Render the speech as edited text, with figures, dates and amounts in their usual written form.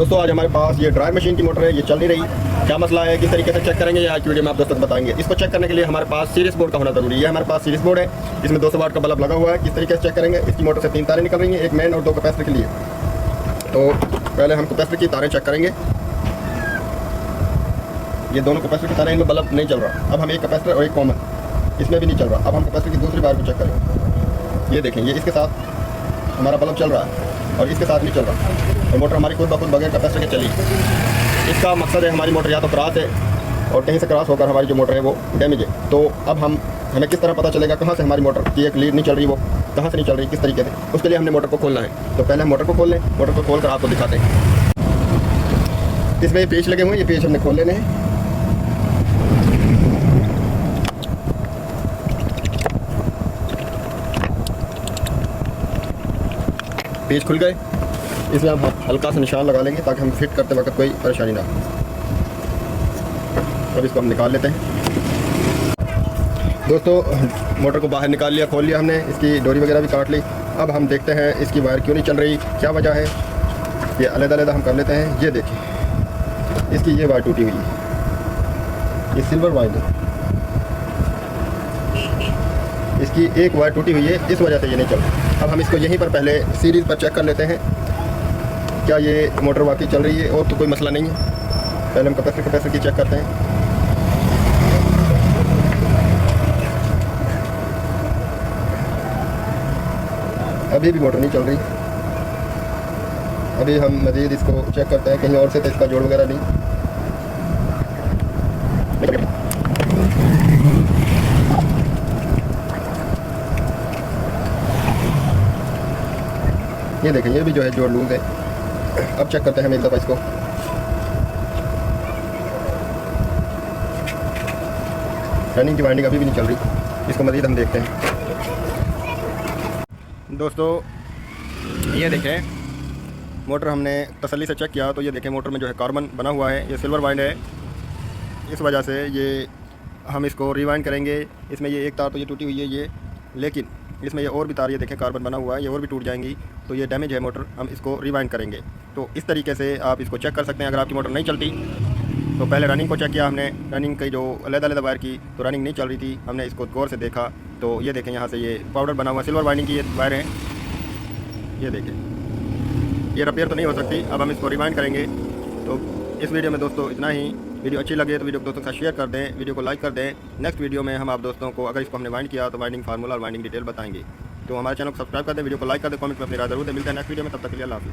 दोस्तों आज हमारे पास ये ड्रायर मशीन की मोटर है, ये चल नहीं रही। क्या मसला है, किस तरीके से चेक करेंगे, ये आज की वीडियो में आप दोस्तों को बताएंगे। इसको चेक करने के लिए हमारे पास सीरीज बोर्ड का होना जरूरी है। हमारे पास सीरीज बोर्ड है, इसमें 200 वाट का बल्ब लगा हुआ है। किस तरीके से चेक करेंगे, इसकी मोटर से 3 तारें निकल रही हैं, एक मेन और 2 कैपेसिटर के लिए। तो पहले हम कैपेसिटर की तारें चेक करेंगे। ये दोनों कैपेसिटर की तारें, इनमें बल्ब नहीं चल रहा। अब हम एक कैपेसिटर और एक कॉमन, इसमें भी नहीं चल रहा। अब हम कैपेसिटर की दूसरी वायर को चेक करेंगे। ये देखें, ये इसके साथ हमारा बल्ब चल रहा है और इसके साथ नहीं चल रहा, और मोटर हमारी खुद ब खुद बगैर कैपेसिटर के चली। इसका मकसद है हमारी मोटर या तो क्रॉस है और कहीं से क्रॉस होकर हमारी जो मोटर है वो डैमेज है। तो अब हमें किस तरह पता चलेगा कहाँ से हमारी मोटर की एक लीड नहीं चल रही, वो कहाँ से नहीं चल रही, किस तरीके से, उसके लिए हमने मोटर को खोलना है। तो पहले हम मोटर को खोल लें। मोटर को खोल कर आपको दिखाते हैं। इसमें पेच लगे हुए हैं, ये पेच हमने खोल लेने हैं। पेच खुल गए, इसमें हम हल्का सा निशान लगा लेंगे ताकि हम फिट करते वक्त कोई परेशानी ना हो। अब इसको हम निकाल लेते हैं। दोस्तों मोटर को बाहर निकाल लिया, खोल लिया हमने, इसकी डोरी वगैरह भी काट ली। अब हम देखते हैं इसकी वायर क्यों नहीं चल रही, क्या वजह है। ये अलग-अलग हम कर लेते हैं। ये देखिए, इसकी ये वायर टूटी हुई है, ये सिल्वर वायर है, इसकी एक वायर टूटी हुई है, इस वजह से ये नहीं चल रही। अब हम इसको यहीं पर पहले सीरीज़ पर चेक कर लेते हैं, क्या ये मोटर वाकई चल रही है और तो कोई मसला नहीं है। पहले हम कैपेसिटर की चेक करते हैं। अभी भी मोटर नहीं चल रही। अभी हम मज़ीद इसको चेक करते हैं कहीं और से तो इसका जोड़ वगैरह नहीं। ये देखें, ये भी जो है जोड़ लूज है। अब चेक करते हैं हम एक दफ़ा इसको। रनिंग की वाइंडिंग अभी भी नहीं चल रही, इसको मज़ीद हम देखते हैं। दोस्तों ये देखें, मोटर हमने तसल्ली से चेक किया तो ये देखें मोटर में जो है कार्बन बना हुआ है, ये सिल्वर वाइंड है। इस वजह से ये हम इसको रिवाइंड करेंगे। इसमें ये एक तार तो ये टूटी हुई है ये, लेकिन इसमें ये और भी तार ये देखें कार्बन बना हुआ है, ये और भी टूट जाएंगी, तो ये डैमेज है मोटर। हम इसको रिवाइंड करेंगे। तो इस तरीके से आप इसको चेक कर सकते हैं। अगर आपकी मोटर नहीं चलती तो पहले रनिंग को चेक किया हमने, रनिंग की जो अलग-अलग वायर की तो रनिंग नहीं चल रही थी, हमने इसको गौर से देखा तो ये देखें यहाँ से ये पाउडर बना हुआ सिल्वर वाइंडिंग की ये वायर है। ये देखें, ये रिपेयर तो नहीं हो सकती। अब हम इसको रिवाइंड करेंगे। तो इस वीडियो में दोस्तों इतना ही। वीडियो अच्छी लगे तो वीडियो को दोस्तों के साथ शेयर कर दें, वीडियो को लाइक कर दें। नेक्स्ट वीडियो में हम आप दोस्तों को अगर इसको हमने वाइंड किया तो वाइंडिंग फार्मूला और वाइंडिंग डिटेल बताएंगे। तो हमारे चैनल को सब्सक्राइब कर दें, वीडियो को लाइक कर दें, कमेंट में अपनी राय जरूर दें। मिलते हैं नेक्स्ट वीडियो में, तब तक के लिए अल्लाह हाफ़िज़।